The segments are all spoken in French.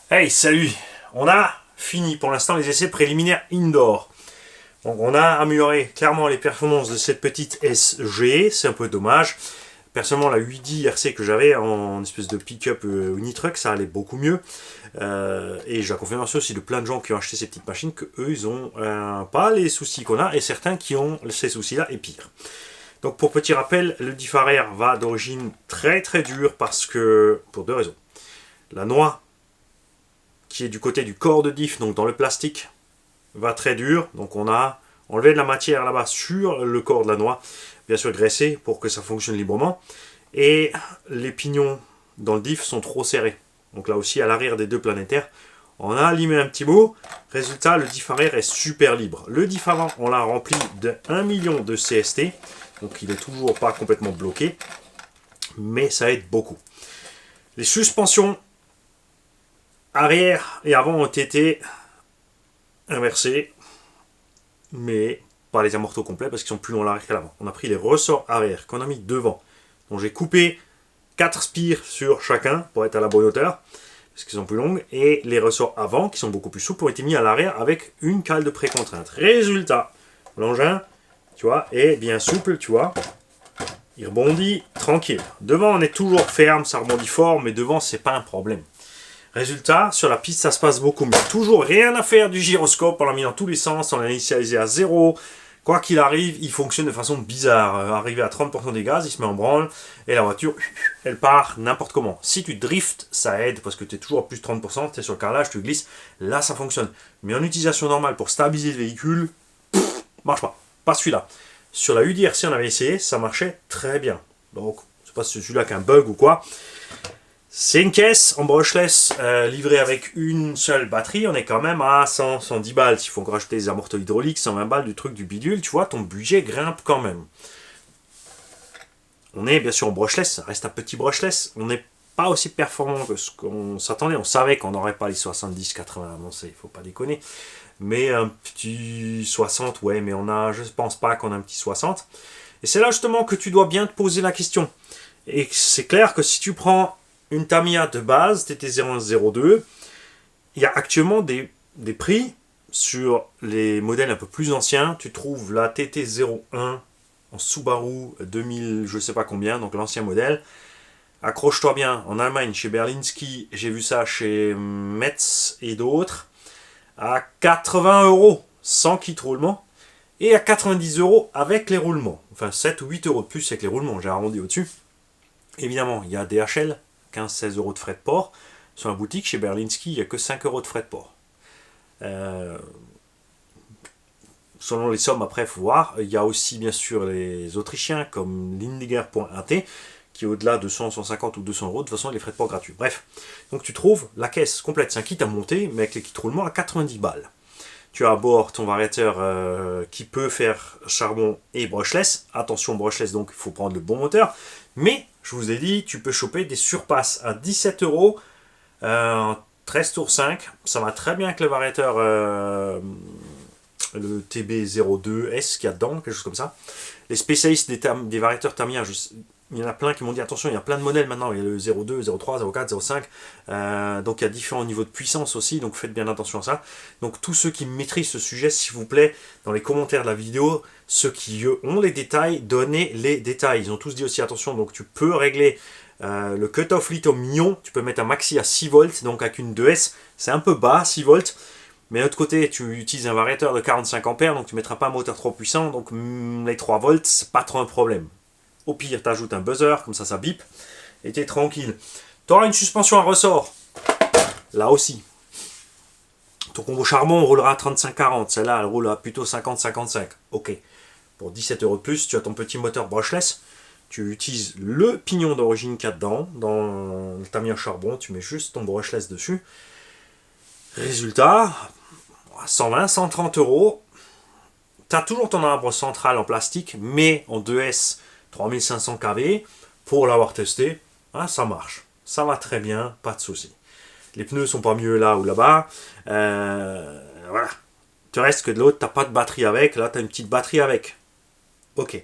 Hey, salut! On a fini pour l'instant les essais préliminaires indoor. Donc on a amélioré clairement les performances de cette petite SG, c'est un peu dommage. Personnellement, la 8D RC que j'avais en espèce de pick-up Unitruck, ça allait beaucoup mieux. Et j'ai la confirmation aussi de plein de gens qui ont acheté ces petites machines que eux ils ont pas les soucis qu'on a et certains qui ont ces soucis-là et pire. Donc pour petit rappel, le diffaraire va d'origine très très dure parce que pour deux raisons. La noix qui est du côté du corps de diff, donc dans le plastique, va très dur. Donc on a enlevé de la matière là-bas sur le corps de la noix, bien sûr graissé pour que ça fonctionne librement. Et les pignons dans le diff sont trop serrés. Donc là aussi à l'arrière des deux planétaires, on a limé un petit bout. Résultat, le diff arrière est super libre. Le diff avant, on l'a rempli de 1 million de CST. Donc il n'est toujours pas complètement bloqué. Mais ça aide beaucoup. Les suspensions arrière et avant ont été inversés, mais pas les amortos complets parce qu'ils sont plus longs à l'arrière qu'à l'avant. On a pris les ressorts arrière qu'on a mis devant. Donc j'ai coupé 4 spires sur chacun pour être à la bonne hauteur, parce qu'ils sont plus longues, et les ressorts avant, qui sont beaucoup plus souples, ont été mis à l'arrière avec une cale de précontrainte. Résultat, l'engin, tu vois, est bien souple, tu vois. Il rebondit tranquille. Devant, on est toujours ferme, ça rebondit fort, mais devant, c'est pas un problème. Résultat, sur la piste, ça se passe beaucoup mieux. Toujours rien à faire du gyroscope, on l'a mis dans tous les sens, on l'a initialisé à 0. Quoi qu'il arrive, il fonctionne de façon bizarre. Arrivé à 30% des gaz, il se met en branle et la voiture, elle part n'importe comment. Si tu driftes, ça aide parce que tu es toujours à plus de 30%, tu es sur le carrelage, tu glisses, là ça fonctionne. Mais en utilisation normale pour stabiliser le véhicule, marche pas. Pas celui-là. Sur la UDRC, on avait essayé, ça marchait très bien. Donc, c'est pas celui-là qu'un bug ou quoi. C'est une caisse en brushless livrée avec une seule batterie. On est quand même à 100, 110 balles. S'il faut encore acheter des amortos hydrauliques, 120 balles du truc du bidule, tu vois, ton budget grimpe quand même. On est bien sûr en brushless, ça reste un petit brushless. On n'est pas aussi performant que ce qu'on s'attendait. On savait qu'on n'aurait pas les 70, 80 avancés, il faut pas déconner. Mais un petit 60, ouais, mais je pense pas qu'on a un petit 60. Et c'est là justement que tu dois bien te poser la question. Et c'est clair que si tu prends une Tamiya de base, TT0102, il y a actuellement des prix sur les modèles un peu plus anciens. Tu trouves la TT01 en Subaru 2000, je sais pas combien, donc l'ancien modèle. Accroche-toi bien, en Allemagne, chez Berlinski, j'ai vu ça chez Metz et d'autres, à 80 euros sans kit roulement, et à 90 euros avec les roulements. Enfin, 7 ou 8 euros de plus avec les roulements, j'ai arrondi au-dessus. Évidemment, il y a DHL, 15-16 euros de frais de port. Sur la boutique, chez Berlinski, il n'y a que 5 euros de frais de port. Selon les sommes, après, il faut voir. Il y a aussi, bien sûr, les Autrichiens, comme Lindiger.at, qui est au-delà de 100, 150 ou 200 euros. De toute façon, les frais de port gratuits. Bref, donc tu trouves la caisse complète. C'est un kit à monter, mais avec les kits roulement à 90 balles. Tu as à bord ton variateur qui peut faire charbon et brushless. Attention, brushless, donc il faut prendre le bon moteur. Mais, je vous ai dit, tu peux choper des surpasses à 17 euros, 13 tours 5. Ça va très bien avec le variateur, le TB02S qu'il y a dedans, quelque chose comme ça. Les spécialistes des variateurs Tamiya, il y en a plein qui m'ont dit attention, il y a plein de modèles maintenant, il y a le 02, 03, 04, 05, donc il y a différents niveaux de puissance aussi, donc faites bien attention à ça. Donc tous ceux qui maîtrisent ce sujet, s'il vous plaît, dans les commentaires de la vidéo, ceux qui ont les détails, donnez les détails. Ils ont tous dit aussi attention, donc tu peux régler le cut-off lithium-ion, tu peux mettre un maxi à 6 volts, donc avec une 2S, c'est un peu bas, 6 volts. Mais de l'autre côté, tu utilises un variateur de 45 ampères, donc tu ne mettras pas un moteur trop puissant, donc les 3 volts, c'est pas trop un problème. Au pire, tu ajoutes un buzzer, comme ça bip, et tu es tranquille. Tu auras une suspension à ressort, là aussi. Ton combo charbon roulera à 35-40, celle-là, elle roule à plutôt 50-55. Ok. Pour 17 euros de plus, tu as ton petit moteur brushless, tu utilises le pignon d'origine qu'il y a dedans, dans le Tamiya charbon, tu mets juste ton brushless dessus. Résultat, 120, 130 euros. Tu as toujours ton arbre central en plastique, mais en 2S 3500 kV. Pour l'avoir testé, hein, ça marche. Ça va très bien, pas de souci. Les pneus sont pas mieux là ou là-bas. Voilà. Tu restes que de l'autre, t'as pas de batterie avec. Là, tu as une petite batterie avec. Ok.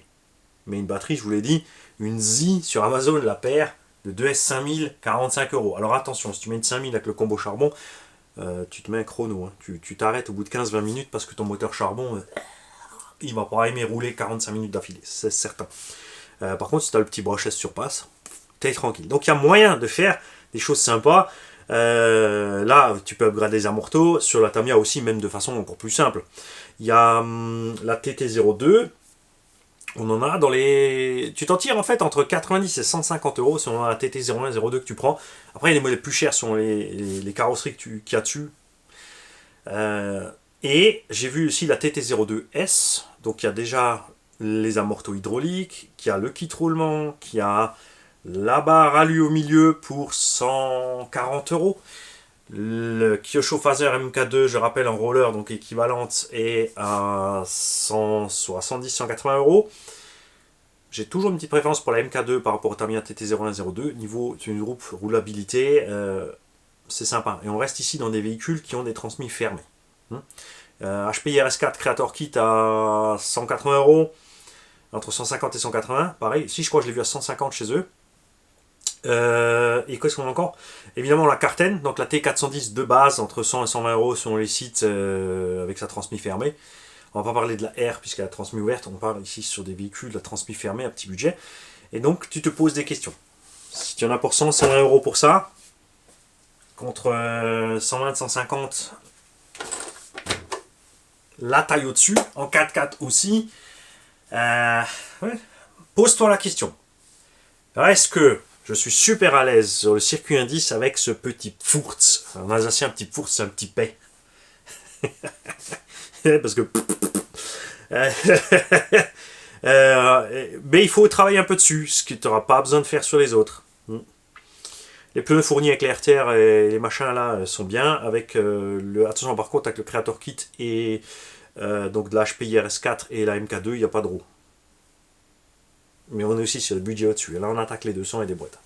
Mais une batterie, je vous l'ai dit, une Z sur Amazon, la paire, de 2S 5000, 45 euros. Alors attention, si tu mets une 5000 avec le combo charbon, tu te mets un chrono. Hein. Tu t'arrêtes au bout de 15-20 minutes parce que ton moteur charbon, il va pas aimer rouler 45 minutes d'affilée, c'est certain. Par contre, si tu as le petit brochet sur passe, tu es tranquille. Donc il y a moyen de faire des choses sympas. Là, tu peux upgrader les amortos. Sur la Tamiya aussi, même de façon encore plus simple. Il y a la TT02. On en a dans les... Tu t'en tires en fait entre 90 et 150 euros selon la TT01 et 02 que tu prends. Après, il y a des modèles plus chers selon les carrosseries qu'il y a dessus. Et j'ai vu aussi la TT02S. Donc il y a déjà les amortos hydrauliques, qui a le kit roulement, qui a la barre alu au milieu pour 140 euros. Le Kyosho Phaser MK2, je rappelle en roller, donc équivalente, est à 170-180 euros. J'ai toujours une petite préférence pour la MK2 par rapport au Tamiya TT0102. Niveau d'une groupe roulabilité, c'est sympa. Et on reste ici dans des véhicules qui ont des transmis fermés. HPI RS4 Creator Kit à 180 euros, entre 150 et 180. Pareil, si je crois que je l'ai vu à 150 chez eux. Et qu'est-ce qu'on a encore? Évidemment la Carten, donc la T410 de base, entre 100 et 120 euros selon les sites, avec sa transmis fermée. On va pas parler de la R puisqu'elle a la transmis ouverte, on parle ici sur des véhicules de la transmis fermée à petit budget. Et donc tu te poses des questions. Si tu en as pour 100-120 euros pour ça, contre 120-150, la taille au-dessus, en 4x4 aussi, ouais. Pose-toi la question. Est-ce que je suis super à l'aise sur le circuit indice avec ce petit Pfurz? En alsacien, un petit Pfurz, c'est un petit paix. Parce que... mais il faut travailler un peu dessus, ce que tu n'auras pas besoin de faire sur les autres. Les pneus fournis avec les RTR et les machins là sont bien. Avec le... Attention par contre, avec le Creator Kit et donc de la HPI RS4 et la MK2, il n'y a pas de roue. Mais on est aussi sur le budget au-dessus. Et là, on attaque les 200 et des boîtes.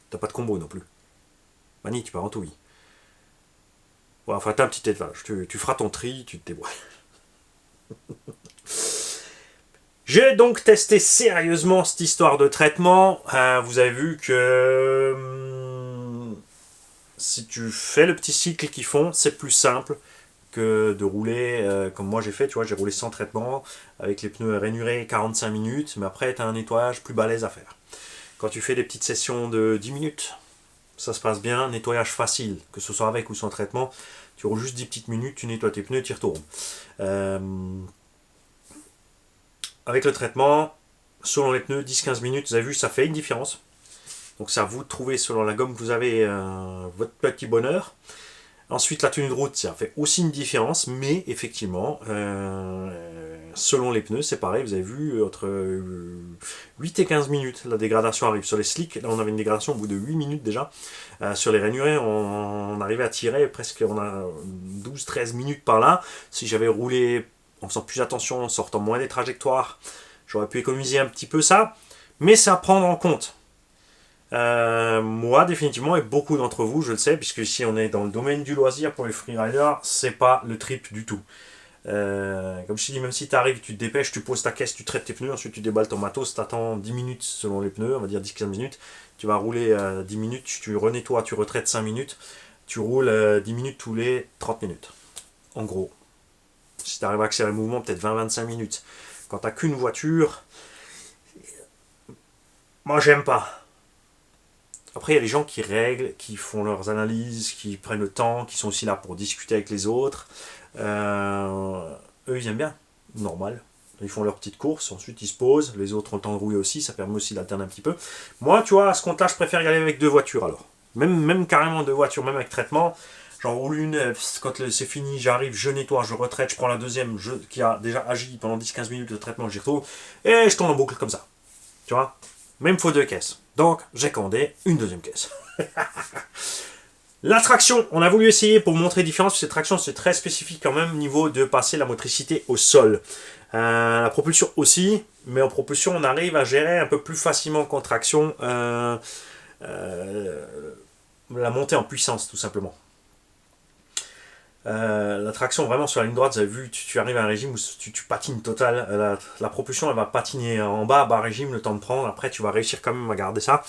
T'as pas de combo non plus. Mani, tu pars en touille. Ouais, enfin, t'as un petit élevage. Tu feras ton tri, tu te débrouilles. J'ai donc testé sérieusement cette histoire de traitement. Vous avez vu que si tu fais le petit cycle qu'ils font, c'est plus simple que de rouler comme moi j'ai fait. Tu vois, j'ai roulé sans traitement avec les pneus rainurés 45 minutes, mais après tu as un nettoyage plus balèze à faire. Quand tu fais des petites sessions de 10 minutes, ça se passe bien, nettoyage facile, que ce soit avec ou sans traitement. Tu roules juste 10 petites minutes, tu nettoies tes pneus, tu y retournes. Avec le traitement, selon les pneus, 10-15 minutes, vous avez vu, ça fait une différence. Donc c'est à vous de trouver, selon la gomme que vous avez, votre petit bonheur. Ensuite, la tenue de route, ça fait aussi une différence, mais effectivement, selon les pneus, c'est pareil, vous avez vu, entre 8 et 15 minutes, la dégradation arrive. Sur les slicks, là on avait une dégradation au bout de 8 minutes déjà. Sur les rainurés, on arrivait à tirer presque, on a 12-13 minutes par là. Si j'avais roulé en faisant plus attention, en sortant moins des trajectoires, j'aurais pu économiser un petit peu ça, mais c'est à prendre en compte. Moi définitivement et beaucoup d'entre vous je le sais puisque ici on est dans le domaine du loisir pour les freeriders, c'est pas le trip du tout. Comme je te dis, même si tu arrives, tu te dépêches, tu poses ta caisse, tu traites tes pneus, ensuite tu déballes ton matos, tu attends 10 minutes selon les pneus, on va dire 10-15 minutes, tu vas rouler 10 minutes, tu renettoies, tu retraites 5 minutes, tu roules 10 minutes tous les 30 minutes en gros. Si tu arrives à accélérer le mouvement, peut-être 20-25 minutes. Quand tu n'as qu'une voiture, moi j'aime pas. Après, il y a les gens qui règlent, qui font leurs analyses, qui prennent le temps, qui sont aussi là pour discuter avec les autres. Eux, ils aiment bien. Normal. Ils font leur petite course, ensuite ils se posent. Les autres ont le temps de rouler aussi, ça permet aussi d'alterner un petit peu. Moi, tu vois, à ce compte-là, je préfère y aller avec 2 voitures alors. Même carrément 2 voitures, même avec traitement. J'en roule une, quand c'est fini, j'arrive, je nettoie, je retraite, je prends la deuxième qui a déjà agi pendant 10-15 minutes de traitement, j'y retrouve. Et je tourne en boucle comme ça. Tu vois ? Même faut 2 caisses. Donc, j'ai commandé une deuxième caisse. La traction, on a voulu essayer pour montrer la différence. Cette traction, c'est très spécifique quand même, niveau de passer la motricité au sol. La propulsion aussi, mais en propulsion, on arrive à gérer un peu plus facilement qu'en traction la montée en puissance, tout simplement. La traction vraiment sur la ligne droite, vous avez vu, tu arrives à un régime où tu patines total. La propulsion, elle va patiner en bas, bas régime, le temps de prendre. Après, tu vas réussir quand même à garder ça.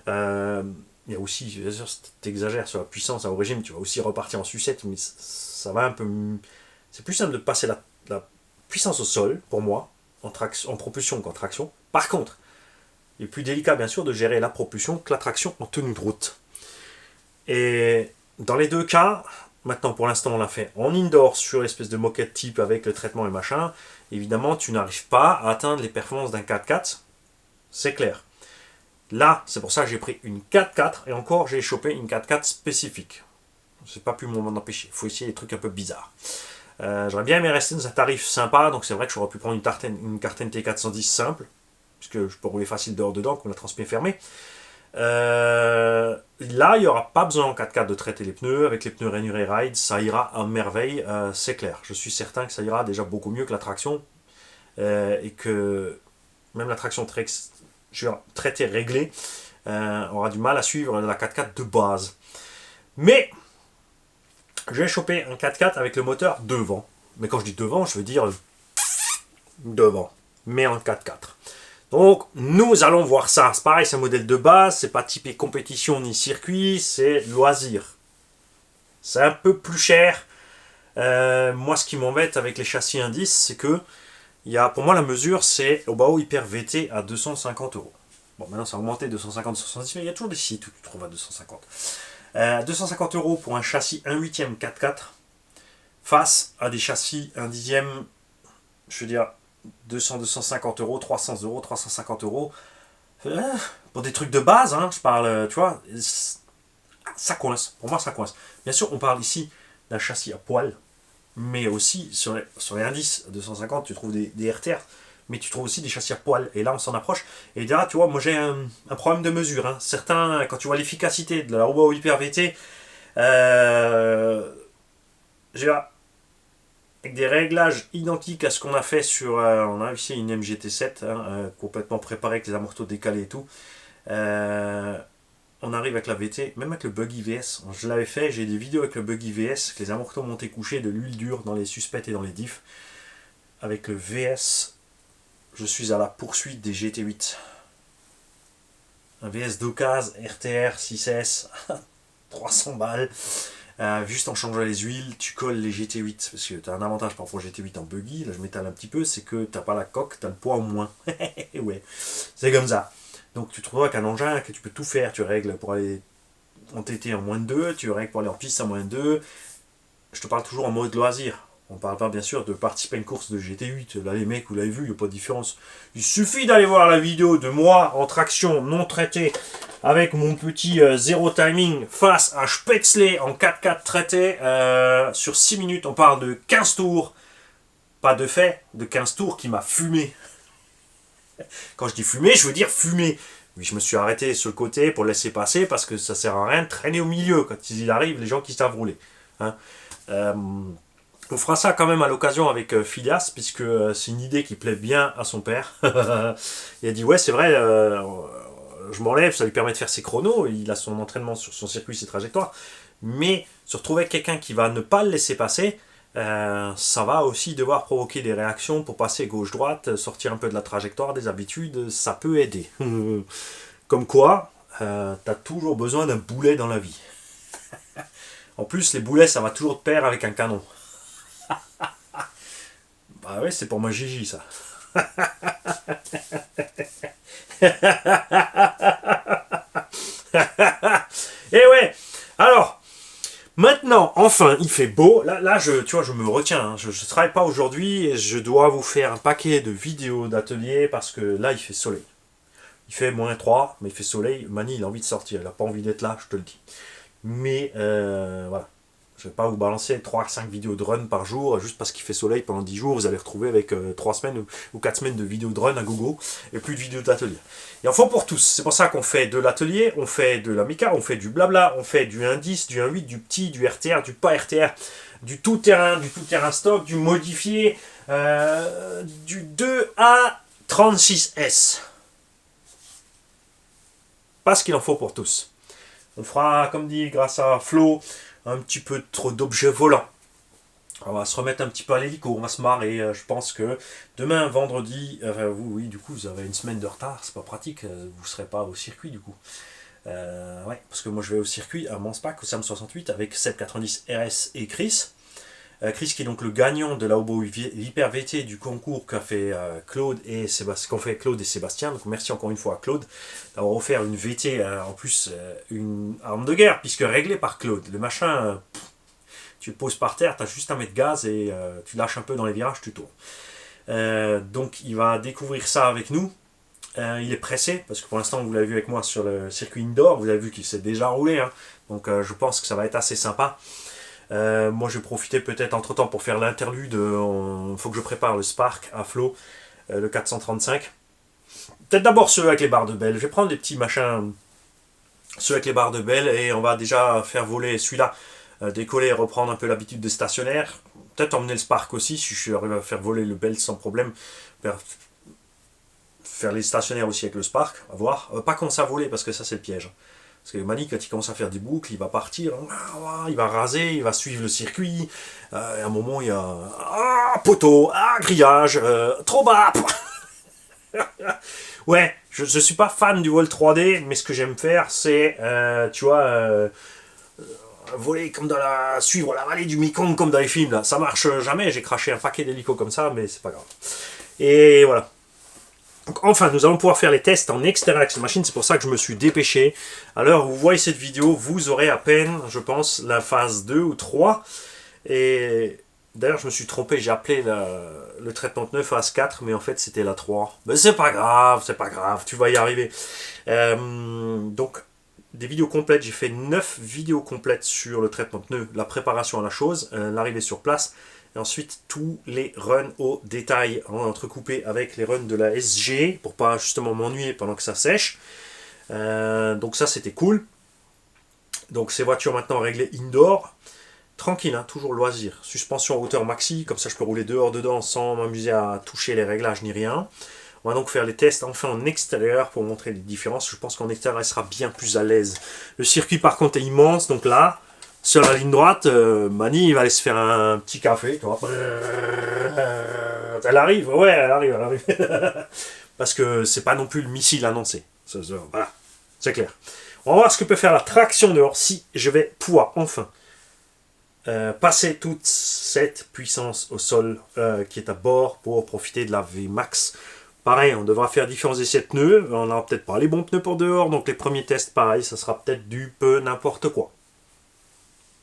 Il y a aussi, bien sûr, si tu exagères sur la puissance au régime, tu vas aussi repartir en sucette, mais ça va un peu. C'est plus simple de passer la puissance au sol, pour moi, en propulsion qu'en traction. Par contre, il est plus délicat, bien sûr, de gérer la propulsion que la traction en tenue de route. Et dans les deux cas, maintenant pour l'instant on l'a fait en indoor sur l'espèce de moquette type avec le traitement et machin, évidemment tu n'arrives pas à atteindre les performances d'un 4x4, c'est clair. Là, c'est pour ça que j'ai pris une 4x4 et encore j'ai chopé une 4x4 spécifique. C'est pas pu m'en empêcher, il faut essayer des trucs un peu bizarres. J'aurais bien aimé rester dans un tarif sympa, donc c'est vrai que j'aurais pu prendre une Carten T410 simple, puisque je peux rouler facile dehors dedans, comme la transpire fermée. Là, il n'y aura pas besoin en 4x4 de traiter les pneus. Avec les pneus Rainier Ride, ça ira à merveille, c'est clair. Je suis certain que ça ira déjà beaucoup mieux que la traction. Et que même la traction traitée réglée aura du mal à suivre la 4x4 de base. Mais j'ai chopé un 4x4 avec le moteur devant. Mais quand je dis devant, je veux dire devant. Mais en 4x4. Donc, nous allons voir ça. C'est pareil, c'est un modèle de base, c'est pas typé compétition ni circuit, c'est loisir. C'est un peu plus cher. Moi, ce qui m'embête avec les châssis indices, c'est que pour moi, la mesure, c'est au Bao Hyper VT à 250 euros. Bon, maintenant, ça a augmenté 250, 270, mais il y a toujours des sites où tu trouves à 250. 250 euros pour un châssis 1/8 4x4 face à des châssis 1/10, je veux dire, 200, 250 euros, 300 euros, 350 euros. Pour des trucs de base, hein, je parle, tu vois, ça coince. Pour moi, ça coince. Bien sûr, on parle ici d'un châssis à poil, mais aussi sur les indices 250, tu trouves des RTR, mais tu trouves aussi des châssis à poil. Et là, on s'en approche. Et là, tu vois, moi, j'ai un problème de mesure. Hein. Certains, quand tu vois l'efficacité de la Robot Hyper VT, j'ai avec des réglages identiques à ce qu'on a fait sur... on a ici une MGT7, hein, complètement préparée avec les amortos décalés et tout. On arrive avec la VT, même avec le Buggy VS. Je l'avais fait, j'ai des vidéos avec le Buggy VS, avec les amortos montés couchés, de l'huile dure dans les suspects et dans les diffs. Avec le VS, je suis à la poursuite des GT8. Un VS d'occasion, RTR 6S, 300 balles. Juste en changeant les huiles, tu colles les GT8. Parce que tu as un avantage par rapport au GT8 en buggy, là je m'étale un petit peu, c'est que tu n'as pas la coque, tu as le poids en moins. Ouais, c'est comme ça. Donc tu te retrouves avec un engin que tu peux tout faire. Tu règles pour aller en TT en moins de 2, tu règles pour aller en piste en moins de 2. Je te parle toujours en mode loisir. On ne parle pas bien sûr de participer à une course de GT8. Là les mecs, vous l'avez vu, il n'y a pas de différence. Il suffit d'aller voir la vidéo de moi en traction non traitée avec mon petit zéro timing face à Spätzle en 4x4 traité. Sur 6 minutes, on parle de 15 tours. Pas de fait, de 15 tours qui m'a fumé. Quand je dis fumé, je veux dire fumé. Oui, je me suis arrêté sur le côté pour laisser passer parce que ça sert à rien de traîner au milieu quand il arrive les gens qui savent rouler. Hein. On fera ça quand même à l'occasion avec Phileas, puisque c'est une idée qui plaît bien à son père. Il a dit ouais c'est vrai, je m'enlève, ça lui permet de faire ses chronos, il a son entraînement sur son circuit, ses trajectoires, mais se retrouver avec quelqu'un qui va ne pas le laisser passer, ça va aussi devoir provoquer des réactions pour passer gauche-droite, sortir un peu de la trajectoire, des habitudes, ça peut aider. Comme quoi, t'as toujours besoin d'un boulet dans la vie. En plus, les boulets, ça va toujours de pair avec un canon. Bah ouais, c'est pour ma Gigi, ça. Et ouais, alors, maintenant, enfin, il fait beau. Là tu vois, je me retiens. Hein. Je ne travaille pas aujourd'hui et je dois vous faire un paquet de vidéos d'atelier parce que là, il fait soleil. Il fait -3, mais il fait soleil. Mani, il a envie de sortir. Il n'a pas envie d'être là, je te le dis. Mais voilà. Je ne vais pas vous balancer 3 à 5 vidéos de run par jour, juste parce qu'il fait soleil pendant 10 jours, vous allez retrouver avec 3 semaines ou 4 semaines de vidéos de run à gogo, et plus de vidéos d'atelier. Il en faut pour tous, c'est pour ça qu'on fait de l'atelier, on fait de la méca, on fait du blabla, on fait du 1.10, du 1.8, du petit, du RTR, du pas RTR, du tout-terrain stock, du modifié, du 2A36S. Parce qu'il en faut pour tous. On fera, comme dit, grâce à Flo, un petit peu trop d'objets volants. On va se remettre un petit peu à l'hélico, on va se marrer. Je pense que demain, vendredi, oui, du coup, vous avez une semaine de retard, c'est pas pratique, vous ne serez pas au circuit du coup. Ouais, parce que moi je vais au circuit à Manspac, au SAM68, avec 790 RS et Chris. Chris qui est donc le gagnant de la Hobo Hyper VT du concours qu'a fait Claude et Sébastien. Donc merci encore une fois à Claude d'avoir offert une VT, en plus une arme de guerre, puisque réglée par Claude. Le machin, tu le poses par terre, tu as juste à mettre gaz et tu lâches un peu dans les virages, tu tournes. Donc il va découvrir ça avec nous. Il est pressé, parce que pour l'instant, vous l'avez vu avec moi sur le circuit indoor, vous avez vu qu'il s'est déjà roulé, hein. Donc je pense que ça va être assez sympa. Moi, je vais profiter peut-être entre temps pour faire l'interlude. Il faut que je prépare le Spark à flot, le 435. Peut-être d'abord ceux avec les barres de belle. Je vais prendre des petits machins, ceux avec les barres de belle, et on va déjà faire voler celui-là, décoller et reprendre un peu l'habitude des stationnaires. Peut-être emmener le Spark aussi, si je arrive à faire voler le belle sans problème. Faire les stationnaires aussi avec le Spark, à voir. Pas commencer à voler, parce que ça, c'est le piège. Parce que Mani, quand il commence à faire des boucles, il va partir, il va raser, il va suivre le circuit. À un moment, il y a poteau, grillage, trop bas. Ouais, je suis pas fan du vol 3D, mais ce que j'aime faire, c'est, tu vois, voler comme suivre la vallée du Mekong comme dans les films. Là. Ça marche jamais, j'ai craché un paquet d'hélicos comme ça, mais c'est pas grave. Et voilà. Donc, enfin, nous allons pouvoir faire les tests en extérieur avec cette machine, c'est pour ça que je me suis dépêché. À l'heure où vous voyez cette vidéo, vous aurez à peine, je pense, la phase 2 ou 3. Et d'ailleurs, je me suis trompé, j'ai appelé le traitement 9 phase 4, mais en fait, c'était la 3. Mais c'est pas grave, tu vas y arriver. Donc, des vidéos complètes, j'ai fait 9 vidéos complètes sur le traitement de pneus, la préparation à la chose, l'arrivée sur place, et ensuite tous les runs au détail, entrecoupés avec les runs de la SG, pour pas justement m'ennuyer pendant que ça sèche. Donc ça c'était cool. Donc ces voitures maintenant réglées indoor, tranquille, hein, toujours loisir. Suspension à hauteur maxi, comme ça je peux rouler dehors dedans sans m'amuser à toucher les réglages ni rien. On va donc faire les tests enfin en extérieur pour montrer les différences. Je pense qu'en extérieur, elle sera bien plus à l'aise. Le circuit, par contre, est immense. Donc là, sur la ligne droite, Mani, il va aller se faire un petit café. Tu vois. Elle arrive, ouais, elle arrive. Parce que c'est pas non plus le missile annoncé. Voilà, c'est clair. On va voir ce que peut faire la traction dehors si je vais pouvoir enfin passer toute cette puissance au sol qui est à bord pour profiter de la VMAX. Pareil, on devra faire différents essais de pneus. On n'aura peut-être pas les bons pneus pour dehors. Donc les premiers tests, pareil, ça sera peut-être du peu n'importe quoi.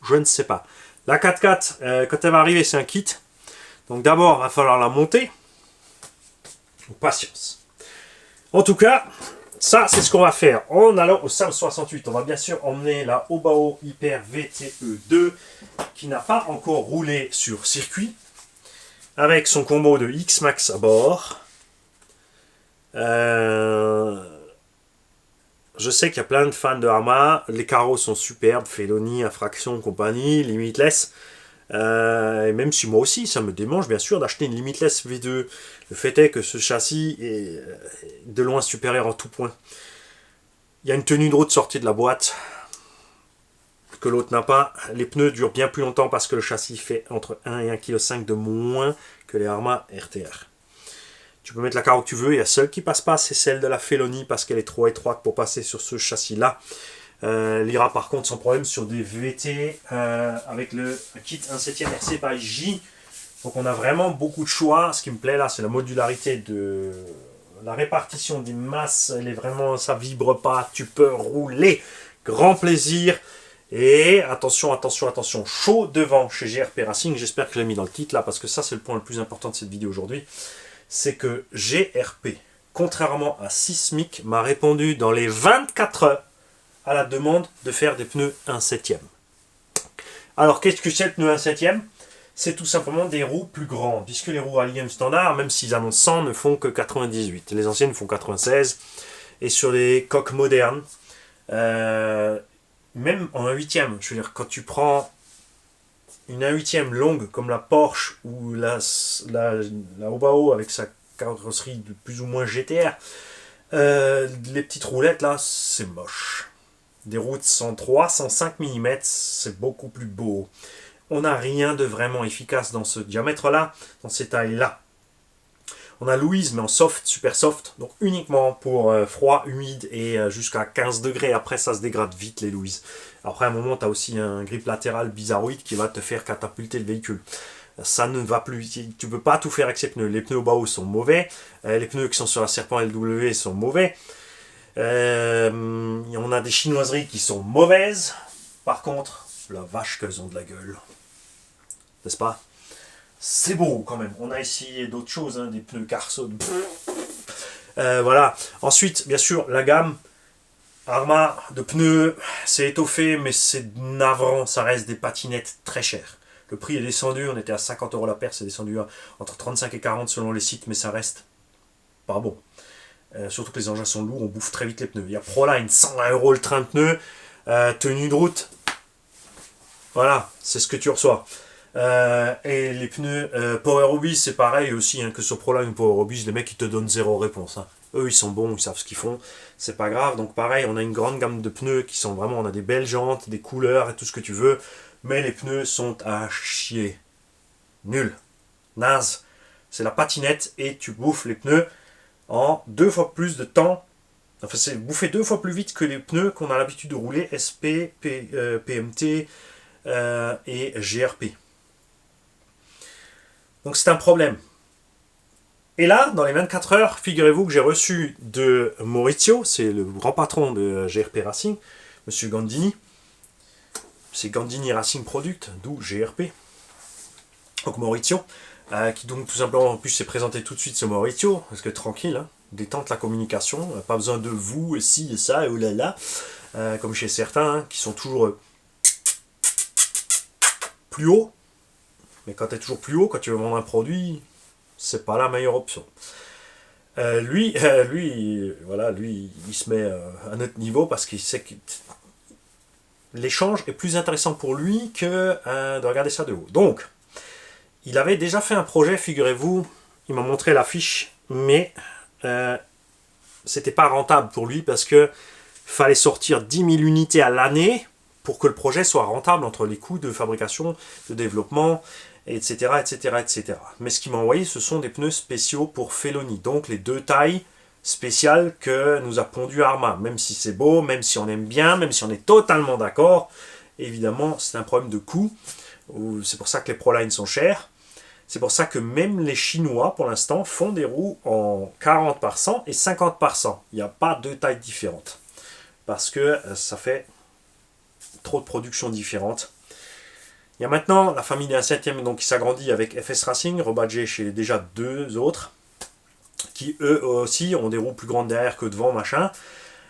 Je ne sais pas. La 4x4, quand elle va arriver, c'est un kit. Donc d'abord, il va falloir la monter. Donc, patience. En tout cas, ça, c'est ce qu'on va faire. En allant au SAM68, on va bien sûr emmener la Hobo Hyper VTE2 qui n'a pas encore roulé sur circuit. Avec son combo de X-Max à bord. Je sais qu'il y a plein de fans de Arma. Les carreaux sont superbes, Felony, Infraction, compagnie, Limitless. Et même si moi aussi, ça me démange bien sûr d'acheter une Limitless V2. Le fait est que ce châssis est de loin supérieur en tout point. Il y a une tenue de route sortie de la boîte que l'autre n'a pas. Les pneus durent bien plus longtemps parce que le châssis fait entre 1 et 1,5 kg de moins que les Arma RTR. Tu peux mettre la carreau que tu veux, et la seule qui passe pas, c'est celle de la Felony parce qu'elle est trop étroite pour passer sur ce châssis-là. Elle ira par contre sans problème sur des VT avec le kit 1/7 RC by J. Donc on a vraiment beaucoup de choix. Ce qui me plaît là, c'est la modularité de la répartition des masses. Elle est vraiment, ça vibre pas. Tu peux rouler, grand plaisir. Et attention, chaud devant chez GRP Racing. J'espère que je l'ai mis dans le titre là parce que ça c'est le point le plus important de cette vidéo aujourd'hui. C'est que GRP, contrairement à Sismic, m'a répondu dans les 24 heures à la demande de faire des pneus 1/7. Alors, qu'est-ce que c'est le pneu 1/7? C'est tout simplement des roues plus grandes, puisque les roues Allium standard, même s'ils annoncent 100, ne font que 98. Les anciennes font 96. Et sur les coques modernes, même en 1/8, je veux dire, quand tu prends une 1/8 longue comme la Porsche ou la Hobo avec sa carrosserie de plus ou moins GTR, les petites roulettes là, c'est moche. Des roues de 103, 105 mm, c'est beaucoup plus beau. on n'a rien de vraiment efficace dans ce diamètre-là, dans ces tailles-là. On a Louise, mais en soft, super soft, donc uniquement pour froid, humide et jusqu'à 15 degrés. Après, ça se dégrade vite, les Louise. Après, à un moment, tu as aussi un grip latéral bizarroïde qui va te faire catapulter le véhicule. Ça ne va plus, tu ne peux pas tout faire avec ces pneus. Les pneus au bas sont mauvais, les pneus qui sont sur la Serpent LW sont mauvais. On a des chinoiseries qui sont mauvaises. Par contre, la vache qu'elles ont de la gueule. N'est-ce pas? C'est beau quand même. On a essayé d'autres choses, hein, des pneus Carson. Voilà. Ensuite, bien sûr, la gamme Arma de pneus, c'est étoffé, mais c'est navrant. Ça reste des patinettes très chères. Le prix est descendu. On était à 50 € la paire. C'est descendu à entre 35 et 40 selon les sites, mais ça reste pas bon. Surtout que les engins sont lourds, on bouffe très vite les pneus. Il y a Proline, 120 € le train de pneus. Tenue de route. Voilà, c'est ce que tu reçois. Et les pneus Power Hobbies, c'est pareil aussi, hein, que sur Proline ou Power Hobbies, les mecs ils te donnent zéro réponse. Hein. Eux ils sont bons, ils savent ce qu'ils font, c'est pas grave. Donc pareil, on a une grande gamme de pneus qui sont vraiment, on a des belles jantes, des couleurs et tout ce que tu veux, mais les pneus sont à chier. Nul. Naze. C'est la patinette et tu bouffes les pneus en 2 fois plus de temps. Enfin, c'est bouffé 2 fois plus vite que les pneus qu'on a l'habitude de rouler SP, PMT et GRP. Donc c'est un problème. Et là, dans les 24 heures, figurez-vous que j'ai reçu de Maurizio, c'est le grand patron de GRP Racing, Monsieur Gandini. C'est Gandini Racing Product, d'où GRP. Donc Maurizio, qui donc tout simplement en plus s'est présenté tout de suite ce Maurizio, parce que tranquille, hein, détente la communication, pas besoin de vous, et ci et ça, et oulala, comme chez certains, hein, qui sont toujours plus haut. Mais quand tu es toujours plus haut, quand tu veux vendre un produit, c'est pas la meilleure option. Lui, il se met à notre niveau parce qu'il sait que l'échange est plus intéressant pour lui que de regarder ça de haut. Donc, il avait déjà fait un projet, figurez-vous, il m'a montré l'affiche, mais c'était pas rentable pour lui parce que fallait sortir 10 000 unités à l'année pour que le projet soit rentable entre les coûts de fabrication, de développement, etc., etc., etc. Mais ce qu'il m'a envoyé, ce sont des pneus spéciaux pour Feloni, donc les 2 tailles spéciales que nous a pondu Arma. Même si c'est beau, même si on aime bien, même si on est totalement d'accord, évidemment, c'est un problème de coût. C'est pour ça que les Proline sont chers. C'est pour ça que même les Chinois, pour l'instant, font des roues en 40 par 100 et 50 par 100. Il n'y a pas 2 tailles différentes. Parce que ça fait trop de production différentes. Il y a maintenant la famille des 1/7 donc, qui s'agrandit avec FS Racing, rebadgé chez déjà 2 autres, qui eux aussi ont des roues plus grandes derrière que devant, machin.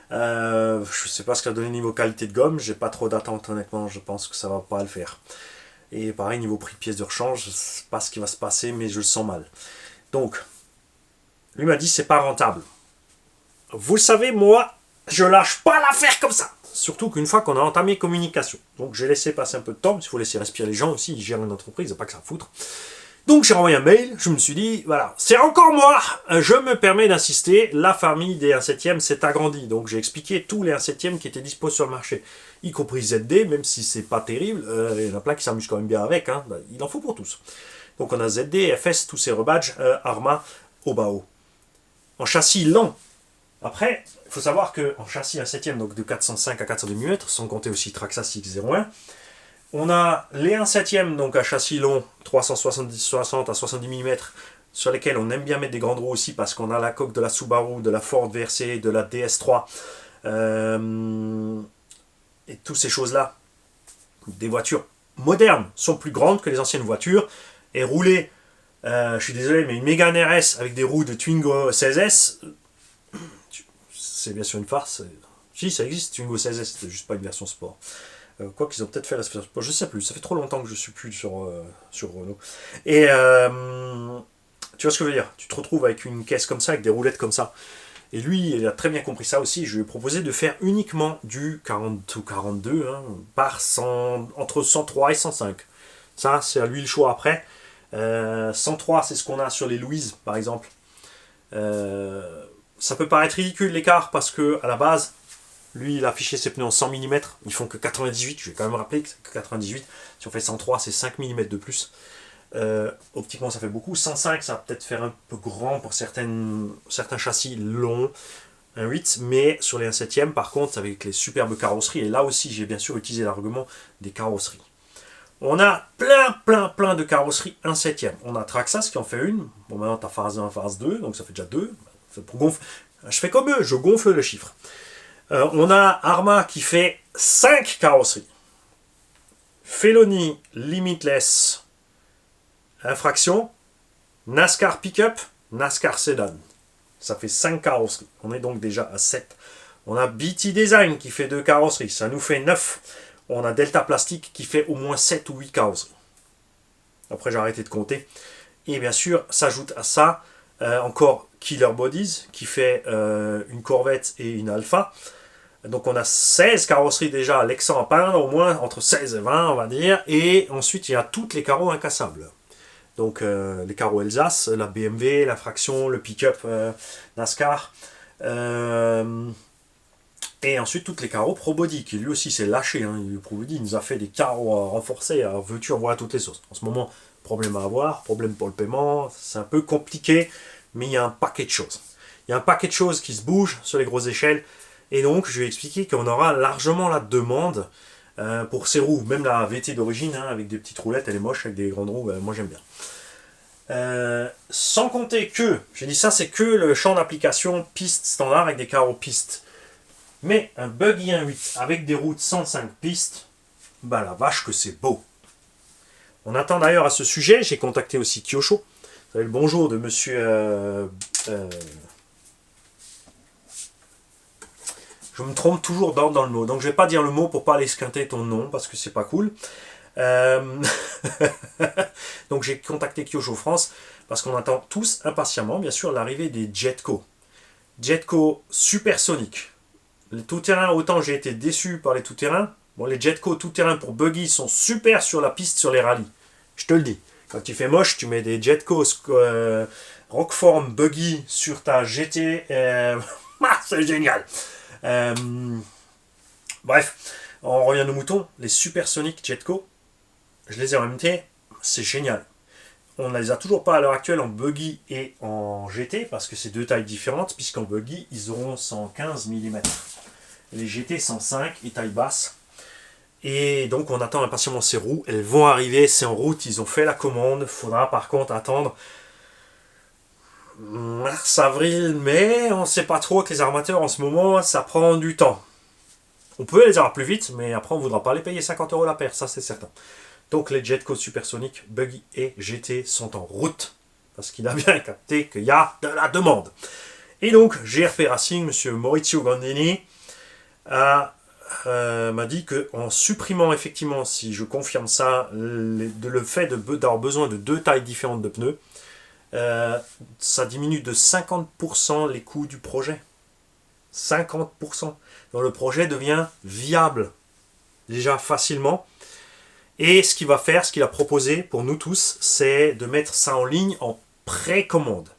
Je ne sais pas ce qu'a donné niveau qualité de gomme, j'ai pas trop d'attente honnêtement, je pense que ça va pas le faire. Et pareil, niveau prix de pièces de rechange, je ne sais pas ce qui va se passer, mais je le sens mal. Donc, lui m'a dit c'est pas rentable. Vous le savez, moi, je lâche pas l'affaire comme ça. Surtout qu'une fois qu'on a entamé communication. Donc j'ai laissé passer un peu de temps, parce qu'il faut laisser respirer les gens aussi, ils gèrent une entreprise, il n'y a pas que ça à foutre. Donc j'ai renvoyé un mail, je me suis dit, voilà, c'est encore moi, je me permets d'insister, la famille des 1/7 s'est agrandie. Donc j'ai expliqué tous les 1/7 qui étaient dispo sur le marché, y compris ZD, même si c'est pas terrible, il y en a plein qui s'amusent quand même bien avec, hein, il en faut pour tous. Donc on a ZD, FS, tous ces rebadges, Arma, Obao. En châssis lent. Après, il faut savoir qu'en châssis 1/7, donc de 405 à 402 mm, sans compter aussi Traxxas X01, on a les 1/7 donc à châssis long 370-60 à 70 mm sur lesquels on aime bien mettre des grandes roues aussi parce qu'on a la coque de la Subaru, de la Ford VRC, de la DS3 et toutes ces choses-là. Des voitures modernes sont plus grandes que les anciennes voitures et rouler, je suis désolé, mais une Mégane RS avec des roues de Twingo 16S, c'est bien sûr une farce. Si, ça existe, Twingo 16S, c'est juste pas une version sport. Quoi qu'ils ont peut-être fait la version sport, je sais plus, ça fait trop longtemps que je suis plus sur Renault. Et tu vois ce que je veux dire, tu te retrouves avec une caisse comme ça, avec des roulettes comme ça. Et lui, il a très bien compris ça aussi, je lui ai proposé de faire uniquement du 40 ou 42, hein, par 100, entre 103 et 105. Ça, c'est à lui le choix après. 103, c'est ce qu'on a sur les Louise, par exemple. Ça peut paraître ridicule l'écart, parce que à la base, Lui, il a affiché ses pneus en 100 mm. Ils font que 98. Je vais quand même rappeler que c'est que 98. Si on fait 103, c'est 5 mm de plus. Optiquement, ça fait beaucoup. 105, ça va peut-être faire un peu grand pour certains châssis longs. Un 8, mais sur les 1/7, par contre, avec les superbes carrosseries, et là aussi, j'ai bien sûr utilisé l'argument des carrosseries. On a plein de carrosseries 1/7. On a Traxxas qui en fait une. Bon, maintenant, tu as phase 1, phase 2, donc ça fait déjà 2. Je fais comme eux, je gonfle le chiffre. On a Arma qui fait 5 carrosseries. Felony, Limitless, Infraction, NASCAR Pickup, NASCAR Sedan. Ça fait 5 carrosseries. On est donc déjà à 7. On a BT Design qui fait 2 carrosseries. Ça nous fait 9. On a Delta Plastic qui fait au moins 7 ou 8 carrosseries. Après, j'ai arrêté de compter. Et bien sûr, s'ajoute à ça encore Killer Bodies qui fait une Corvette et une Alpha. Donc on a 16 carrosseries déjà, Lexan à peindre, au moins entre 16 et 20 on va dire. Et ensuite, il y a toutes les carreaux incassables. Donc les carreaux Elsace, la BMW, la Fraction, le pick-up NASCAR. Et ensuite toutes les carreaux Pro Body, qui lui aussi s'est lâché. Hein. Pro Body il nous a fait des carreaux renforcés, à veux-tu en voir à toutes les sauces. En ce moment, problème à avoir, problème pour le paiement, c'est un peu compliqué, mais il y a un paquet de choses. Il y a un paquet de choses qui se bougent sur les grosses échelles. Et donc je vais expliquer qu'on aura largement la demande pour ces roues. Même la VT d'origine, hein, avec des petites roulettes, elle est moche, avec des grandes roues, moi j'aime bien. Sans compter que, j'ai dit ça, c'est que le champ d'application piste standard avec des carreaux pistes. Mais un buggy 1.8 avec des routes 105 pistes, bah la vache que c'est beau. On attend d'ailleurs à ce sujet, j'ai contacté aussi Kyosho. Vous savez le bonjour de monsieur... je me trompe toujours dans le mot, donc je vais pas dire le mot pour pas aller esquinter ton nom, parce que c'est pas cool. Donc j'ai contacté Kyosho France, parce qu'on attend tous impatiemment, bien sûr, l'arrivée des Jetco. Jetco supersonique. Les tout-terrain, autant j'ai été déçu par les tout-terrain. Bon, les Jetco tout-terrain pour buggy sont super sur la piste, sur les rallyes. Je te le dis. Quand tu fais moche, tu mets des Jetco Rockform buggy sur ta GT. C'est génial. Bref, on revient aux moutons. Les supersoniques Jetco, je les ai en MT. C'est génial. On ne les a toujours pas à l'heure actuelle en buggy et en GT parce que c'est deux tailles différentes, puisqu'en buggy, ils auront 115 mm. Les GT 105 et taille basse. Et donc on attend impatiemment ces roues. Elles vont arriver, c'est en route, ils ont fait la commande. Faudra par contre attendre mars, avril, mai. On ne sait pas trop avec les armateurs en ce moment, ça prend du temps. On peut les avoir plus vite, mais après on ne voudra pas les payer 50 € la paire, ça c'est certain. Donc les Jetco supersoniques, buggy et GT sont en route. Parce qu'il a bien capté qu'il y a de la demande. Et donc GRP Racing, monsieur Maurizio Gandini, m'a dit qu'en supprimant effectivement, si je confirme ça, le fait d'avoir besoin de deux tailles différentes de pneus, ça diminue de 50% les coûts du projet. 50%. Donc le projet devient viable déjà facilement. Et ce qu'il va faire, ce qu'il a proposé pour nous tous, c'est de mettre ça en ligne en précommande.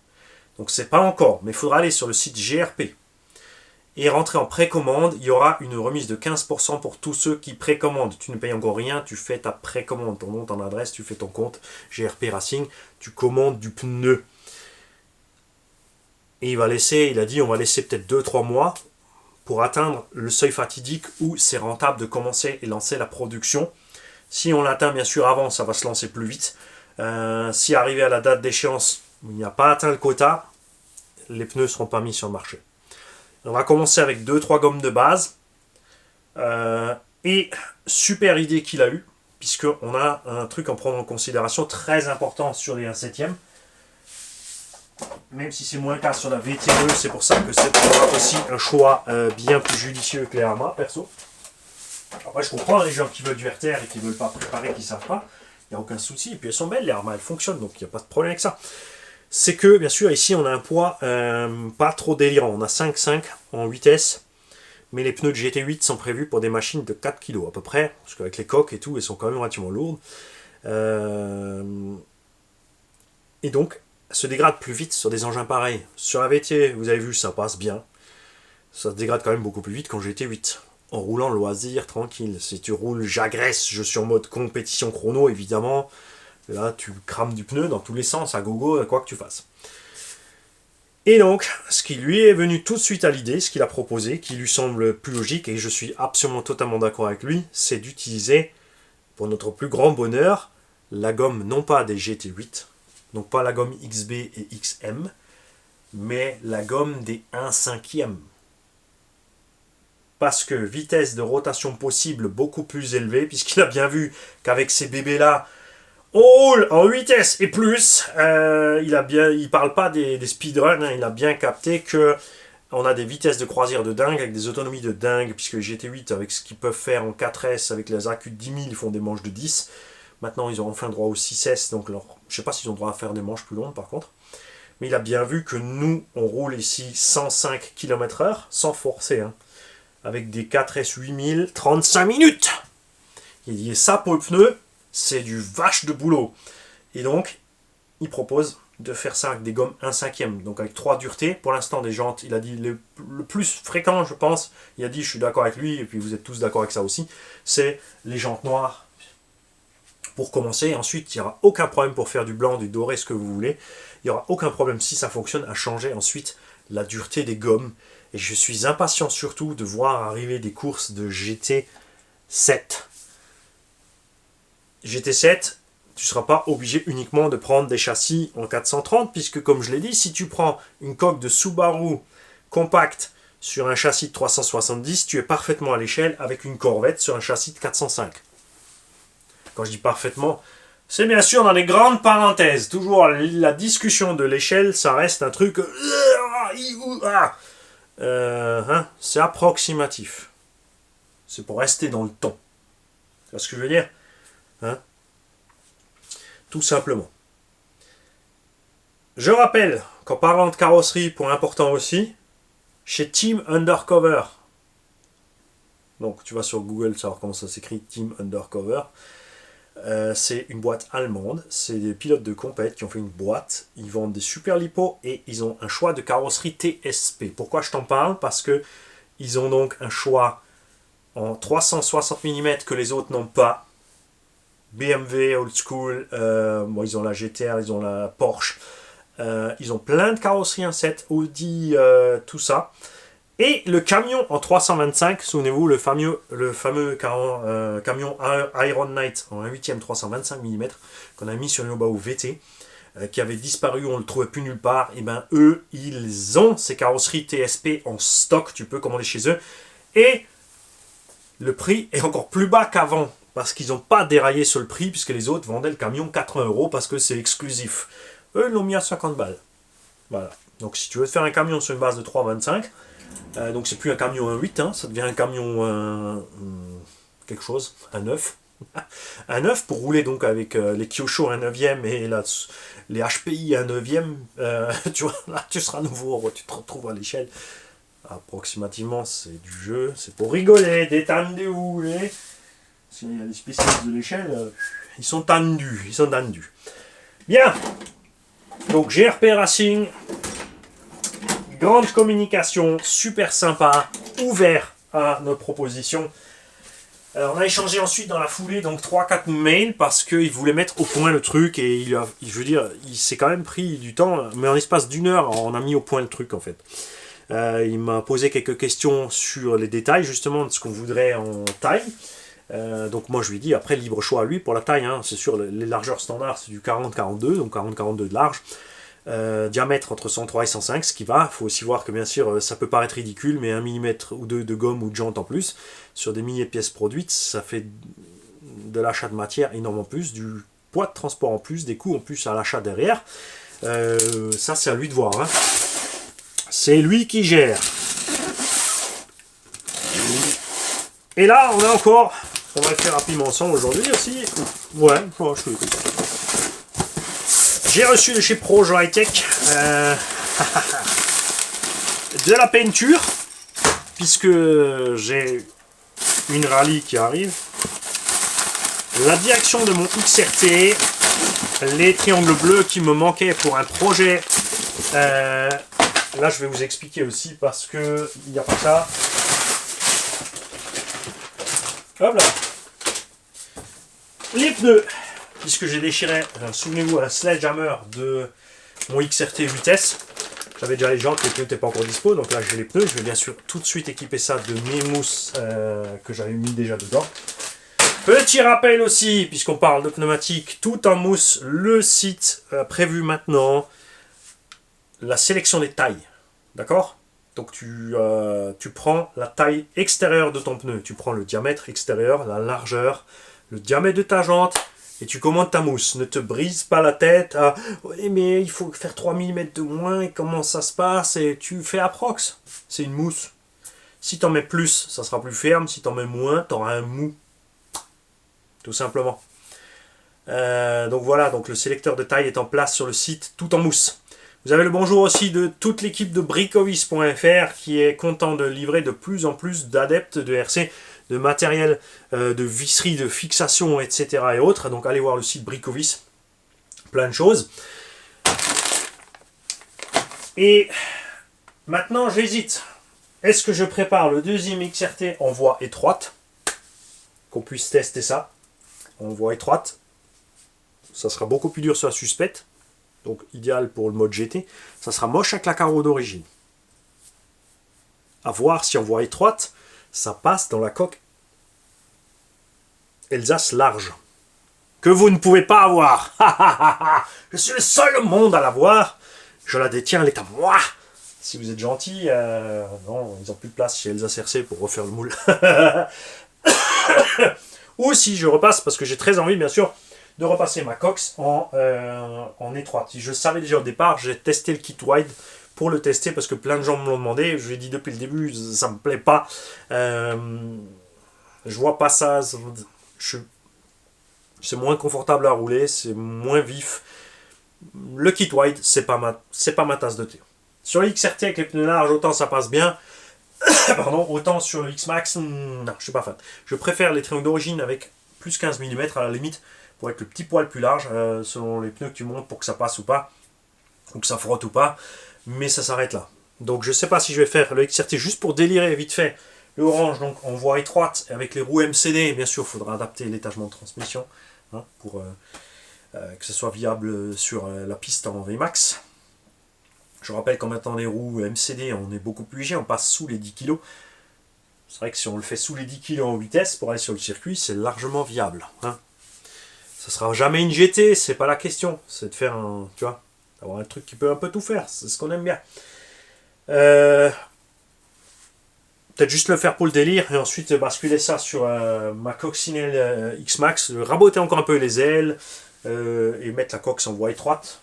Donc c'est pas encore, mais il faudra aller sur le site GRP et rentrer en précommande. Il y aura une remise de 15% pour tous ceux qui précommandent. Tu ne payes encore rien, tu fais ta précommande, ton nom, ton adresse, tu fais ton compte GRP Racing, tu commandes du pneu. Et il a dit on va laisser peut-être 2-3 mois pour atteindre le seuil fatidique où c'est rentable de commencer et lancer la production. Si on l'atteint bien sûr avant, ça va se lancer plus vite. Si arrivé à la date d'échéance, il n'y a pas atteint le quota, les pneus ne seront pas mis sur le marché. On va commencer avec 2-3 gommes de base. Et super idée qu'il a eue, puisqu'on a un truc en prendre en considération très important sur les 1/7. Même si c'est moins le cas sur la VTE, c'est pour ça que c'est aussi un choix bien plus judicieux que les Arma, perso. Après, je comprends les gens qui veulent du RTR et qui ne veulent pas préparer, qui ne savent pas. Il n'y a aucun souci. Et puis elles sont belles, les Arma, elles fonctionnent, donc il n'y a pas de problème avec ça. C'est que, bien sûr, ici, on a un poids pas trop délirant. On a 5,5 en vitesse, mais les pneus de GT8 sont prévus pour des machines de 4 kg à peu près, parce qu'avec les coques et tout, elles sont quand même relativement lourdes. Et donc, elles se dégradent plus vite sur des engins pareils. Sur la VT, vous avez vu, ça passe bien. ça se dégrade quand même beaucoup plus vite qu'en GT8. En roulant loisir, tranquille. Si tu roules, j'agresse, je suis en mode compétition chrono, évidemment. Là, tu crames du pneu dans tous les sens, à gogo, quoi que tu fasses. Et donc, ce qui lui est venu tout de suite à l'idée, ce qu'il a proposé, qui lui semble plus logique, et je suis absolument totalement d'accord avec lui, c'est d'utiliser, pour notre plus grand bonheur, la gomme non pas des GT8, donc pas la gomme XB et XM, mais la gomme des 1/5e. Parce que vitesse de rotation possible beaucoup plus élevée, puisqu'il a bien vu qu'avec ces bébés-là, on roule en 8S et plus. Il parle pas des speedruns, hein, il a bien capté que on a des vitesses de croisière de dingue, avec des autonomies de dingue, puisque les GT8, avec ce qu'ils peuvent faire en 4S, avec les accus de 10 000, ils font des manches de 10. Maintenant, ils ont enfin droit aux 6S, donc je sais pas s'ils ont droit à faire des manches plus longues par contre. Mais il a bien vu que nous, on roule ici 105 km/h, sans forcer, hein, avec des 4S 8000, 35 minutes. Il dit ça pour le pneu, c'est du vache de boulot. Et donc, il propose de faire ça avec des gommes 1/5e, donc avec 3 duretés. Pour l'instant, des jantes, il a dit le plus fréquent, je pense, il a dit, je suis d'accord avec lui, et puis vous êtes tous d'accord avec ça aussi, c'est les jantes noires pour commencer. Ensuite, il n'y aura aucun problème pour faire du blanc, du doré, ce que vous voulez. Il n'y aura aucun problème, si ça fonctionne, à changer ensuite la dureté des gommes. Et je suis impatient surtout de voir arriver des courses de GT7. GT7, tu ne seras pas obligé uniquement de prendre des châssis en 430, puisque comme je l'ai dit, si tu prends une coque de Subaru compacte sur un châssis de 370, tu es parfaitement à l'échelle avec une Corvette sur un châssis de 405. Quand je dis parfaitement, c'est bien sûr dans les grandes parenthèses. Toujours la discussion de l'échelle, ça reste un truc... c'est approximatif. C'est pour rester dans le ton. Tu vois ce que je veux dire ? Hein? Tout simplement. Je rappelle qu'en parlant de carrosserie, point important aussi, chez Team Undercover, donc tu vas sur Google savoir comment ça s'écrit, Team Undercover, c'est une boîte allemande, c'est des pilotes de compète qui ont fait une boîte, ils vendent des super lipos et ils ont un choix de carrosserie TSP. Pourquoi je t'en parle? Parce que ils ont donc un choix en 360 mm que les autres n'ont pas. BMW, Old School, ils ont la GTR, ils ont la Porsche, ils ont plein de carrosseries 1.7, Audi, tout ça. Et le camion en 325, souvenez-vous, le fameux camion Iron Knight en 1/8 325 mm qu'on a mis sur le Subaru VT, qui avait disparu, on ne le trouvait plus nulle part. Et ben eux, ils ont ces carrosseries TSP en stock, tu peux commander chez eux. Et le prix est encore plus bas qu'avant, parce qu'ils n'ont pas déraillé sur le prix, puisque les autres vendaient le camion 80 € parce que c'est exclusif. Eux, ils l'ont mis à 50 balles. Voilà. Donc si tu veux faire un camion sur une base de 3,25, donc c'est plus un camion 1.8, hein, ça devient un camion quelque chose, un 9. Un 9 pour rouler donc avec les Kyosho 1/9 et les HPI 1/9, tu vois, là tu seras nouveau, tu te retrouves à l'échelle. Approximativement, c'est du jeu, c'est pour rigoler, détendez-vous. S'il y a des spécialistes de l'échelle, ils sont tendus, Bien, donc GRP Racing, grande communication, super sympa, ouvert à nos propositions. Alors, on a échangé ensuite dans la foulée donc 3-4 mails parce qu'il voulait mettre au point le truc et il s'est quand même pris du temps, mais en l'espace d'une heure, on a mis au point le truc en fait. Il m'a posé quelques questions sur les détails justement de ce qu'on voudrait en taille. Donc moi je lui dis après libre choix à lui pour la taille, hein. C'est sûr les largeurs standards c'est du 40-42, donc 40-42 de large. Diamètre entre 103 et 105, ce qui va. Il faut aussi voir que bien sûr ça peut paraître ridicule, mais 1 mm ou 2 de gomme ou de jante en plus sur des milliers de pièces produites, ça fait de l'achat de matière énorme en plus, du poids de transport en plus, des coûts en plus à l'achat derrière. Ça c'est à lui de voir, hein. C'est lui qui gère. Et là on a encore, on va le faire rapidement ensemble aujourd'hui aussi. Ouais, je suis comme ça. J'ai reçu de chez Projo High Tech de la peinture, puisque j'ai une rallye qui arrive. La direction de mon XRT, les triangles bleus qui me manquaient pour un projet là, je vais vous expliquer aussi parce que il n'y a pas ça. Hop là. Les pneus. Puisque j'ai déchiré, souvenez-vous, un sledgehammer de mon XRT 8S. J'avais déjà les jantes, les pneus n'étaient pas encore dispo. Donc là, j'ai les pneus. Je vais bien sûr tout de suite équiper ça de mes mousses que j'avais mis déjà dedans. Petit rappel aussi, puisqu'on parle de pneumatique, tout en mousse, le site prévu maintenant, la sélection des tailles. D'accord? Donc tu prends la taille extérieure de ton pneu. Tu prends le diamètre extérieur, la largeur, le diamètre de ta jante. Et tu commandes ta mousse. Ne te brise pas la tête à oui, mais il faut faire 3 mm de moins et comment ça se passe. Et tu fais approx. C'est une mousse. Si tu en mets plus, ça sera plus ferme. Si tu en mets moins, tu auras un mou. Tout simplement. Donc voilà, donc le sélecteur de taille est en place sur le site tout en mousse. Vous avez le bonjour aussi de toute l'équipe de bricovis.fr qui est content de livrer de plus en plus d'adeptes de RC, de matériel de visserie, de fixation, etc. et autres. Donc allez voir le site Bricovis, plein de choses. Et maintenant j'hésite. Est-ce que je prépare le deuxième XRT en voie étroite, qu'on puisse tester ça en voie étroite? Ça sera beaucoup plus dur sur la suspecte, donc idéal pour le mode GT. Ça sera moche avec la carreau d'origine. À voir si en voie étroite, ça passe dans la coque Elsace large, que vous ne pouvez pas avoir. Je suis le seul au monde à l'avoir. Je la détiens, elle est à moi. Si vous êtes gentil, non, ils n'ont plus de place chez Elsace RC pour refaire le moule. Ou si je repasse, parce que j'ai très envie, bien sûr, de repasser ma cox en étroite. Si je savais déjà au départ, j'ai testé le kit wide pour le tester, parce que plein de gens me l'ont demandé. Je l'ai dit depuis le début, ça me plaît pas. Je vois pas ça. C'est moins confortable à rouler, c'est moins vif. Le kit wide, c'est pas ma tasse de thé. Sur le XRT avec les pneus larges, autant ça passe bien. Pardon, autant sur le X-Max, non, je suis pas fan. Je préfère les triangles d'origine avec plus 15 mm à la limite, pour être le petit poil plus large, selon les pneus que tu montes pour que ça passe ou pas, ou que ça frotte ou pas, mais ça s'arrête là. Donc je sais pas si je vais faire le XRT juste pour délirer vite fait. Le orange, donc en voie étroite, avec les roues MCD, bien sûr, il faudra adapter l'étagement de transmission, hein, pour que ce soit viable sur la piste en VMAX. Je rappelle qu'en mettant les roues MCD, on est beaucoup plus léger, on passe sous les 10 kg. C'est vrai que si on le fait sous les 10 kg en vitesse pour aller sur le circuit, c'est largement viable. Hein. Ça sera jamais une GT, c'est pas la question. C'est de faire un, tu vois, avoir un truc qui peut un peu tout faire. C'est ce qu'on aime bien. Peut-être juste le faire pour le délire et ensuite basculer ça sur ma coccinelle X-Max, raboter encore un peu les ailes et mettre la coque en voie étroite.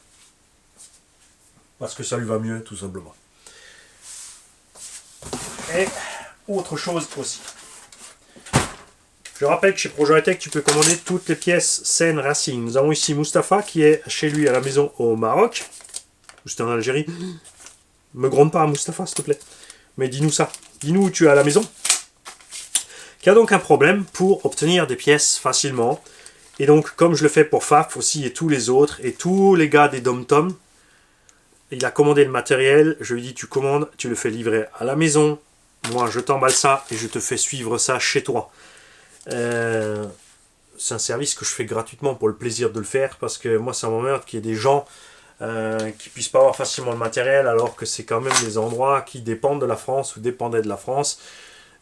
Parce que ça lui va mieux, tout simplement. Et autre chose aussi. Je rappelle que chez Projoretech, tu peux commander toutes les pièces Sen Racing. Nous avons ici Mustapha qui est chez lui à la maison au Maroc. Ou c'était en Algérie. Me gronde pas, Mustapha, s'il te plaît. Mais dis-nous ça. Dis-nous où tu es à la maison. Qui a donc un problème pour obtenir des pièces facilement. Et donc, comme je le fais pour Faf aussi et tous les autres, et tous les gars des Dom-Tom, il a commandé le matériel, je lui dis tu commandes, tu le fais livrer à la maison, moi je t'emballe ça et je te fais suivre ça chez toi. C'est un service que je fais gratuitement pour le plaisir de le faire, parce que moi ça m'emmerde qu'il y ait des gens qui puissent pas avoir facilement le matériel, alors que c'est quand même des endroits qui dépendent de la France ou dépendaient de la France,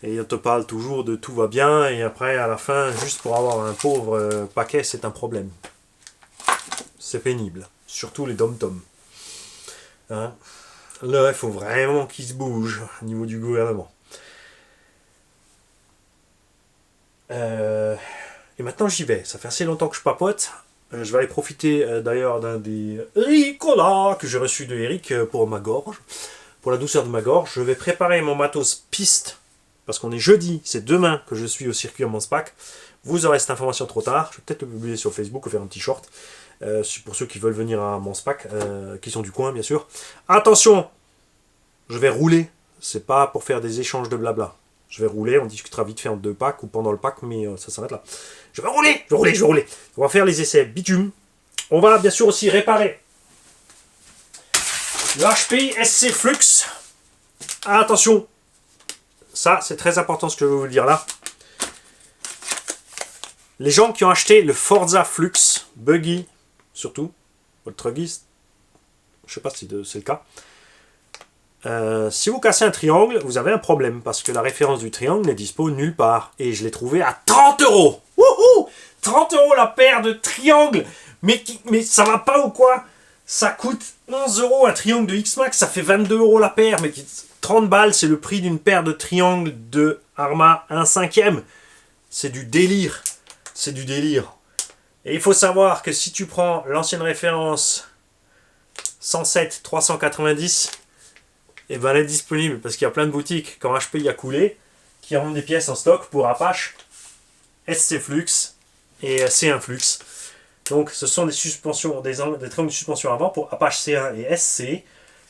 et on te parle toujours de tout va bien, et après à la fin, juste pour avoir un pauvre paquet, c'est un problème. C'est pénible, surtout les dom-toms. Hein. Là, il faut vraiment qu'ils se bougent au niveau du gouvernement. Et maintenant, j'y vais. Ça fait assez longtemps que je papote. Je vais aller profiter d'ailleurs d'un des Ricola que j'ai reçu de Eric pour ma gorge, pour la douceur de ma gorge. Je vais préparer mon matos piste, parce qu'on est jeudi, c'est demain que je suis au circuit à Monspac. Vous aurez cette information trop tard. Je vais peut-être le publier sur Facebook ou faire un petit short. Pour ceux qui veulent venir à Monspac, qui sont du coin bien sûr. Attention, je vais rouler, c'est pas pour faire des échanges de blabla. Je vais rouler, on discutera vite fait en 2 packs ou pendant le pack, mais ça s'arrête là. Je vais rouler. On va faire les essais bitume. On va bien sûr aussi réparer Le HP SC Flux. Attention, ça c'est très important ce que je vais vous dire là. Les gens qui ont acheté le Forza Flux Buggy, surtout, votre Truggy, je sais pas si c'est le cas. Si vous cassez un triangle, vous avez un problème parce que la référence du triangle n'est dispo nulle part. Et je l'ai trouvé à 30 €. Wouhou, 30 € la paire de triangles. Mais ça va pas ou quoi? Ça coûte 11 € un triangle de X-Max, ça fait 22 € la paire. Mais 30 balles, c'est le prix d'une paire de triangles de Arma 1/5. C'est du délire. C'est du délire. Et il faut savoir que si tu prends l'ancienne référence 107 390, et ben elle est disponible parce qu'il y a plein de boutiques quand HP a coulé qui rendent des pièces en stock pour Apache, SC Flux et C1 Flux. Donc ce sont des suspensions, des triangles de suspension avant pour Apache C1 et SC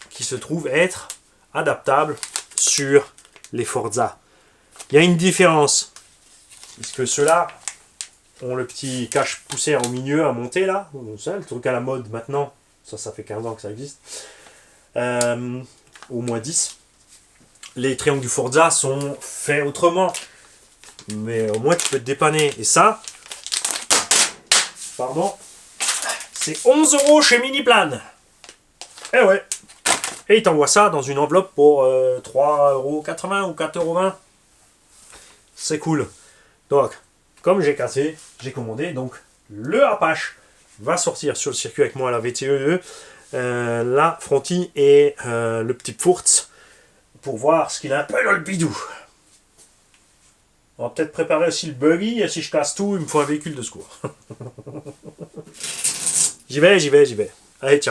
qui se trouvent être adaptables sur les Forza. Il y a une différence puisque ceux-là ont le petit cache poussière au milieu à monter là, c'est le truc à la mode maintenant, ça fait 15 ans que ça existe, au moins 10. Les triangles du Forza sont faits autrement, mais au moins tu peux te dépanner. Et ça, pardon, c'est 11 € chez Miniplan. Eh ouais. Et ils t'envoient ça dans une enveloppe pour 3,80 € ou 4,20 €. C'est cool. Donc, comme j'ai cassé, j'ai commandé. Donc, le Apache va sortir sur le circuit avec moi à la VTE, la Fronti et le petit Furz pour voir ce qu'il a un peu dans le bidou. On va peut-être préparer aussi le buggy, et si je casse tout, il me faut un véhicule de secours. J'y vais. Allez, ciao.